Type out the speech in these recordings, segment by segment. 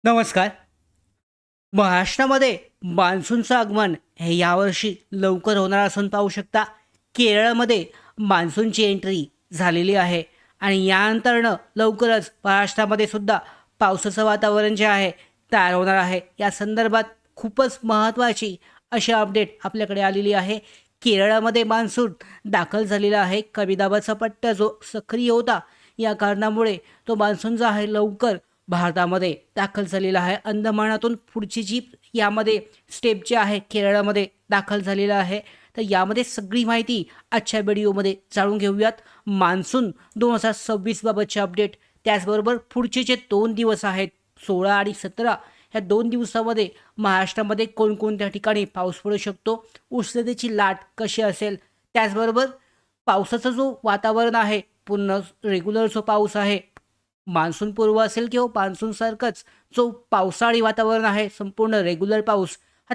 नमस्कार. महाराष्ट्रामध्ये मान्सूनचं आगमन हे यावर्षी लवकर होणार असून पाहू शकता. केरळमध्ये मान्सूनची एंट्री झालेली आहे आणि यानंतरनं लवकरच महाराष्ट्रामध्ये सुद्धा पावसाचं वातावरण जे आहे तयार होणार आहे. या संदर्भात खूपच महत्त्वाची अशी अपडेट आपल्याकडे आलेली आहे. केरळामध्ये मान्सून दाखल झालेला आहे. कमी दाबाचा पट्टा जो सक्रिय होता, या कारणामुळे तो मान्सून जो आहे लवकर भारतामध्ये दाखल झालेला आहे. अंदमानातून पुढची जी यामध्ये स्टेप जे आहे केरळामध्ये दाखल झालेला आहे. तर यामध्ये सगळी माहिती आजच्या व्हिडिओमध्ये जाणून घेऊयात. मान्सून 2026 बाबतचे अपडेट, त्याचबरोबर पुढचे जे 2 दिवस आहेत 16 आणि 17, ह्या 2 दिवसामध्ये महाराष्ट्रामध्ये कोणकोणत्या ठिकाणी पाऊस पडू शकतो, उष्णतेची लाट कशी असेल, त्याचबरोबर पावसाचं जो वातावरण आहे, पूर्ण रेग्युलर जो पाऊस आहे, मान्सूनपूर्व असेल किंवा मान्सूनसारखंच जो पावसाळी वातावरण आहे, संपूर्ण रेग्युलर पाऊस हा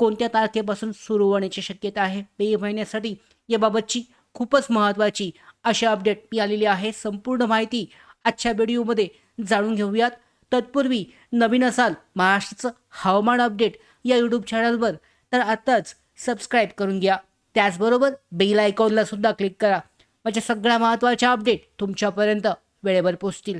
कोणत्या तारखेपासून सुरू होण्याची शक्यता आहे मे महिन्यासाठी, याबाबतची खूपच महत्त्वाची अशी अपडेट मी आलेली आहे. संपूर्ण माहिती आजच्या व्हिडिओमध्ये जाणून घेऊयात. तत्पूर्वी नवीन असाल महाराष्ट्राचं हवामान अपडेट या यूट्यूब चॅनलवर, तर आत्ताच सबस्क्राईब करून घ्या. त्याचबरोबर बेल आयकॉनला सुद्धा क्लिक करा, म्हणजे सगळ्या महत्त्वाच्या अपडेट तुमच्यापर्यंत वेळेवर पोचतील.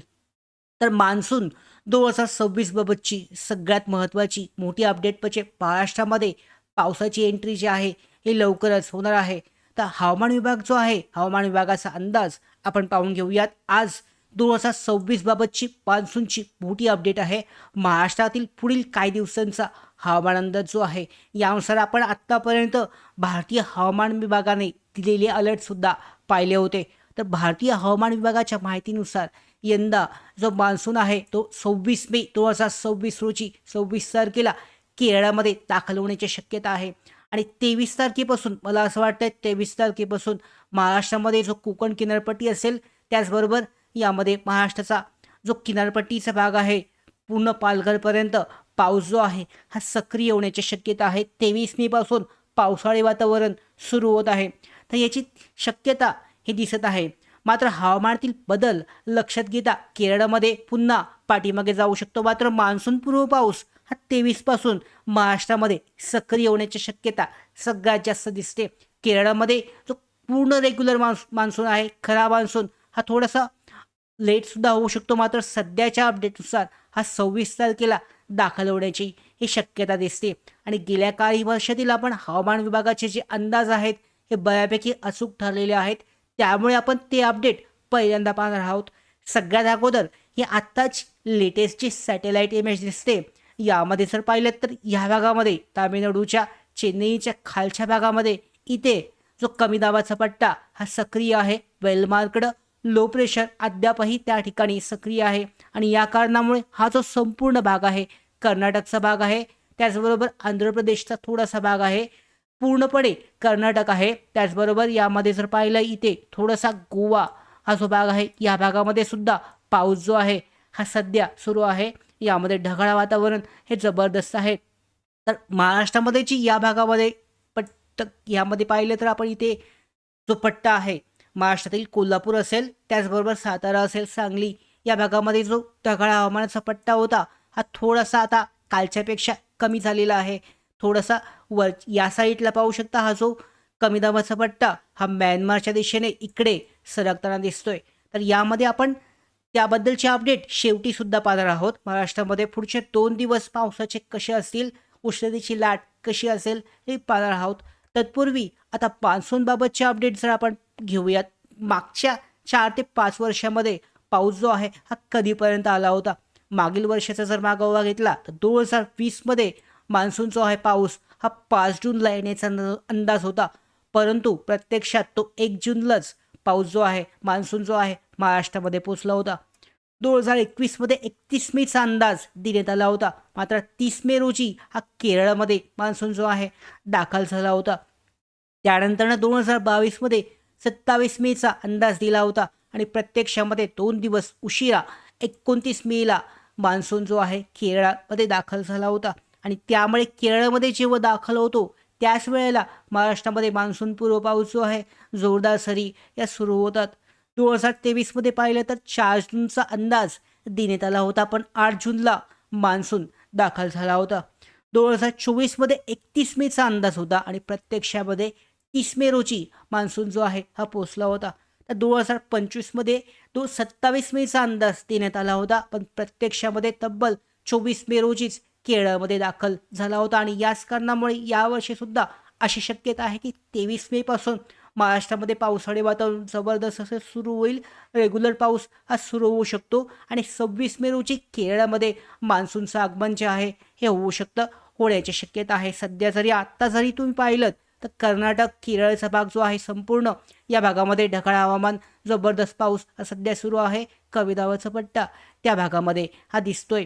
तर मान्सून 2026 बाबतची सगळ्यात महत्त्वाची मोठी अपडेट म्हणजे महाराष्ट्रामध्ये पावसाची एंट्री जी आहे ही लवकरच होणार आहे. तर हवामान विभाग जो आहे, हवामान विभागाचा अंदाज आपण पाहून घेऊयात. आज 2026 बाबतची मान्सूनची मोठी अपडेट आहे. महाराष्ट्रातील पुढील काही दिवसांचा हवामान अंदाज जो आहे, यानुसार आपण आत्तापर्यंत भारतीय हवामान विभागाने दिलेले अलर्टसुद्धा पाहिले होते. तर भारतीय हवामान विभागाच्या माहितीनुसार यंदा जो मान्सून आहे तो 26 मे 2026 रोजी 26 तारखेला केरळामध्ये दाखल होण्याची शक्यता आहे. आणि 23 तारखेपासून, मला असं वाटतं 23 तारखेपासून महाराष्ट्रामध्ये जो कोकण किनारपट्टी असेल, त्याचबरोबर यामध्ये महाराष्ट्राचा जो किनारपट्टीचा भाग आहे पूर्ण पालघरपर्यंत पाऊस जो आहे हा सक्रिय होण्याची शक्यता आहे. 23 मेपासून पावसाळी वातावरण सुरू होत आहे. तर याची शक्यता हे दिसत आहे. मात्र हवामानातील बदल लक्षात घेता केरळमध्ये पुन्हा पाठीमागे जाऊ शकतो. मात्र मान्सूनपूर्व पाऊस हा 23 पासून महाराष्ट्रामध्ये सक्रिय होण्याची शक्यता सगळ्यात जास्त दिसते. केरळामध्ये जो पूर्ण रेग्युलर मान्सून आहे, खरा मान्सून, हा थोडासा लेटसुद्धा होऊ शकतो. मात्र सध्याच्या अपडेटनुसार हा 26 तारखेला दाखल होण्याची ही शक्यता दिसते. आणि गेल्या काही वर्षातील आपण हवामान विभागाचे जे अंदाज आहेत हे बऱ्यापैकी अचूक ठरलेले आहेत. त्यामुळे आपण ते अपडेट पहिल्यांदा पाहणार आहोत. सगळ्यात अगोदर हे आत्ताच लेटेस्ट जे सॅटेलाईट इमेज दिसते, यामध्ये जर पाहिलं तर ह्या भागामध्ये तामिळनाडूच्या चेन्नईच्या खालच्या भागामध्ये इथे जो कमी दाबाचा पट्टा हा सक्रिय आहे. वेलमार्कड लो प्रेशर अद्यापही त्या ठिकाणी सक्रिय आहे आणि या कारणामुळे हा जो संपूर्ण भाग आहे, कर्नाटकचा भाग आहे, त्याचबरोबर आंध्र प्रदेशचा थोडासा भाग आहे, पूर्णपणे कर्नाटक आहे. त्याचबरोबर यामध्ये जर पाहिलं इथे थोडासा गोवा हा जो भाग आहे, या भागामध्ये सुद्धा पाऊस जो आहे हा सध्या सुरू आहे. यामध्ये ढगाळ वातावरण हे जबरदस्त आहे. तर महाराष्ट्रामध्ये जी या भागामध्ये पट्ट यामध्ये पाहिलं तर आपण इथे जो पट्टा आहे महाराष्ट्रातील कोल्हापूर असेल, त्याचबरोबर सातारा असेल, सांगली, या भागामध्ये जो ढगाळ हवामानाचा पट्टा होता हा थोडासा आता कालच्यापेक्षा कमी झालेला आहे. थोडासा वर या साईडला पाहू शकता, हा जो कमी दाबाचा पट्टा हा म्यानमारच्या दिशेने इकडे सरकताना दिसतोय. तर यामध्ये आपण त्याबद्दलचे अपडेट शेवटी सुद्धा पाहणार आहोत. महाराष्ट्रामध्ये पुढचे 2 दिवस पावसाचे कसे असतील, उष्णतेची लाट कशी असेल हे पाहणार आहोत. तत्पूर्वी आता मान्सूनबाबतचे अपडेट जर आपण घेऊयात. मागच्या 4 ते 5 वर्षामध्ये पाऊस जो आहे हा कधीपर्यंत आला होता. मागील वर्षाचा जर मागोवा घेतला तर 2020मध्ये मान्सून जो आहे पाऊस हा 5 जूनला येण्याचा अंदाज होता. परंतु प्रत्यक्षात तो 1 जूनलाच पाऊस जो आहे, मान्सून जो आहे महाराष्ट्रामध्ये पोचला होता. 2021मध्ये 31 मेचा अंदाज देण्यात आला होता. मात्र 30 मे रोजी हा केरळमध्ये मान्सून जो आहे दाखल झाला होता. त्यानंतरनं 2022मध्ये 27 मेचा अंदाज दिला होता आणि प्रत्यक्षामध्ये 2 दिवस उशिरा 29 मेला मान्सून जो आहे केरळामध्ये दाखल झाला होता. आणि त्यामुळे केरळमध्ये जेव्हा दाखल होतो त्याच वेळेला महाराष्ट्रामध्ये मान्सूनपूर्व पाऊस जो आहे, जोरदार सरी या सुरू होतात. 2023मध्ये पाहिलं तर 4 जूनचा अंदाज देण्यात आला होता, पण 8 जूनला मान्सून दाखल झाला होता. 2024मध्ये 31 मेचा अंदाज होता आणि प्रत्यक्षामध्ये 30 मे रोजी मान्सून जो आहे हा पोचला होता. तर 2025मध्ये 27 मेचा अंदाज देण्यात आला होता, पण प्रत्यक्षामध्ये तब्बल 24 मे रोजीच केरळमध्ये दाखल झाला होता. आणि याच कारणामुळे यावर्षीसुद्धा अशी शक्यता आहे की 23 मेपासून महाराष्ट्रामध्ये पावसाळी वातावरण जबरदस्त असे सुरू होईल. रेग्युलर पाऊस हा सुरू होऊ शकतो आणि 26 मे रोजी केरळमध्ये मान्सूनचं आगमन जे आहे हे होऊ शकतं, होण्याची शक्यता आहे. सध्या आत्ता जरी तुम्ही पाहिलं तर कर्नाटक केरळचा भाग जो आहे संपूर्ण या भागामध्ये ढगाळ हवामान, जबरदस्त पाऊस हा सध्या सुरू आहे. कमी दाबाचा पट्टा त्या भागामध्ये हा दिसतोय.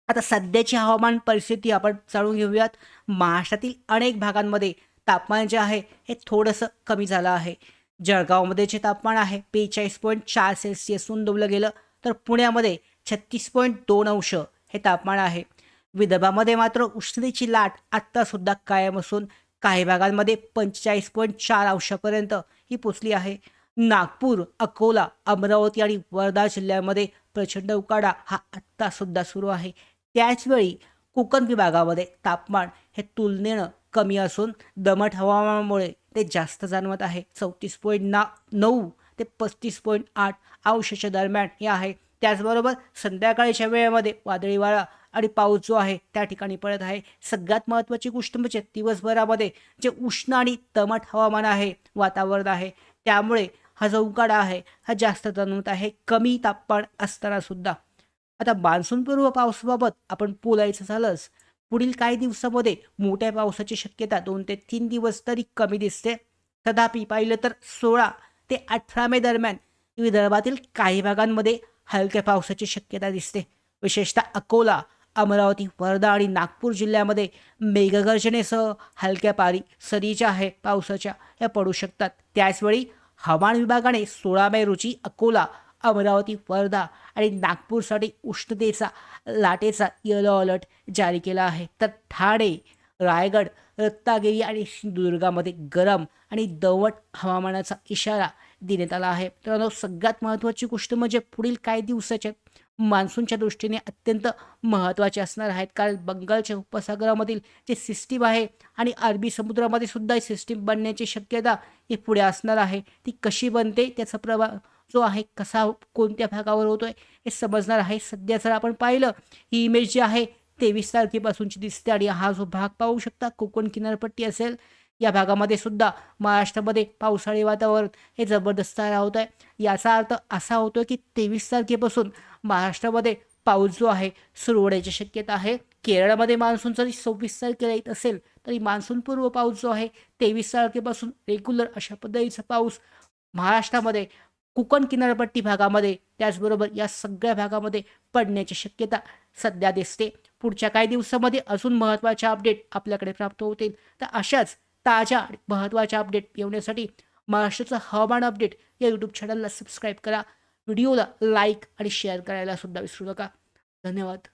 आता सध्याची हवामान परिस्थिती आपण जाणून घेऊयात. महाराष्ट्रातील अनेक भागांमध्ये तापमान जे आहे हे थोडंसं कमी झालं आहे. जळगावमध्ये जे तापमान आहे 42.4 सेल्सिअस नोंदवलं गेलं, तर पुण्यामध्ये 36.2 अंश हे तापमान आहे. विदर्भामध्ये मात्र उष्णतेची लाट आत्तासुद्धा कायम असून काही भागांमध्ये 45.4 अंशापर्यंत ही पोचली आहे. नागपूर, अकोला, अमरावती आणि वर्धा जिल्ह्यामध्ये प्रचंड उकाडा हा आत्तासुद्धा सुरू आहे. त्याचवेळी कोकण विभागामध्ये तापमान हे तुलनेनं कमी असून दमट हवामानामुळे ते जास्त जाणवत आहे. 34.9 ते 35.8 अंशाच्या दरम्यान हे आहे. त्याचबरोबर संध्याकाळच्या वेळेमध्ये वादळी वारा आणि पाऊस जो आहे त्या ठिकाणी पडत आहे. सगळ्यात महत्त्वाची गोष्ट म्हणजे दिवसभरामध्ये जे उष्ण आणि दमट हवामान आहे, वातावरण आहे, त्यामुळे हा जो उकाडा आहे हा जास्त जाणवत आहे, कमी तापमान असताना सुद्धा. आता मान्सूनपूर्व पावसाबाबत आपण बोलायचं झालंच, पुढील काही दिवसामध्ये मोठ्या पावसाची शक्यता 2 ते 3 दिवस तरी कमी दिसते. तथापि पाहिलं तर 16 ते 18 मे दरम्यान विदर्भातील काही भागांमध्ये हलक्या पावसाची शक्यता दिसते. विशेषतः अकोला, अमरावती, वर्धा आणि नागपूर जिल्ह्यामध्ये मेघगर्जनेसह हलक्या सरी ज्या आहे पावसाच्या या पडू शकतात. त्याचवेळी हवामान विभागाने 16 मे रोजी अकोला, अमरावती, वर्धा आणि नागपूरसाठी उष्णतेचा लाटेचा येलो अलर्ट जारी केला आहे. तर ठाणे, रायगड, रत्नागिरी आणि सिंधुदुर्गामध्ये गरम आणि दमट हवामानाचा इशारा देण्यात आला आहे. तर सगळ्यात महत्त्वाची गोष्ट म्हणजे पुढील काही दिवसाच्या मान्सूनच्या दृष्टीने अत्यंत महत्त्वाचे असणार आहेत, कारण बंगालच्या उपसागरामधील जे सिस्टीम आहे आणि अरबी समुद्रामध्ये सुद्धा सिस्टीम बनण्याची शक्यता ही पुढे असणार आहे. ती कशी बनते, त्याचा प्रभाव जो आहे कसा कोणत्या भागावर होतोय हे समजणार आहे. सध्या जर आपण पाहिलं, ही इमेज जी आहे 23 तारखेपासूनची दिसते आणि हा जो भाग पाहू शकता कोकण किनारपट्टी असेल, या भागामध्ये सुद्धा महाराष्ट्रामध्ये पावसाळी वातावरण हे जबरदस्त राहत आहे. याचा अर्थ असा होतो की 23 तारखेपासून महाराष्ट्रामध्ये पाऊस जो आहे सुरू होण्याची शक्यता आहे. केरळमध्ये मान्सून जरी 26 तारखेला येत असेल तरी मान्सूनपूर्व पाऊस जो आहे 23 तारखेपासून रेग्युलर अशा पद्धतीचा पाऊस महाराष्ट्रामध्ये कोकण किनारपट्टी भागामध्ये, त्याचबरोबर या सगळ्या भागामध्ये पडण्याची शक्यता सध्या दिसते. पुढच्या काही दिवसामध्ये अजून महत्त्वाच्या अपडेट आपल्याकडे प्राप्त होतील. तर अशाच ताज्या आणि महत्त्वाच्या अपडेट येण्यासाठी महाराष्ट्राचं हवामान अपडेट या यूट्यूब चॅनलला सबस्क्राईब करा. व्हिडिओला लाईक आणि शेअर करायला सुद्धा विसरू नका. धन्यवाद.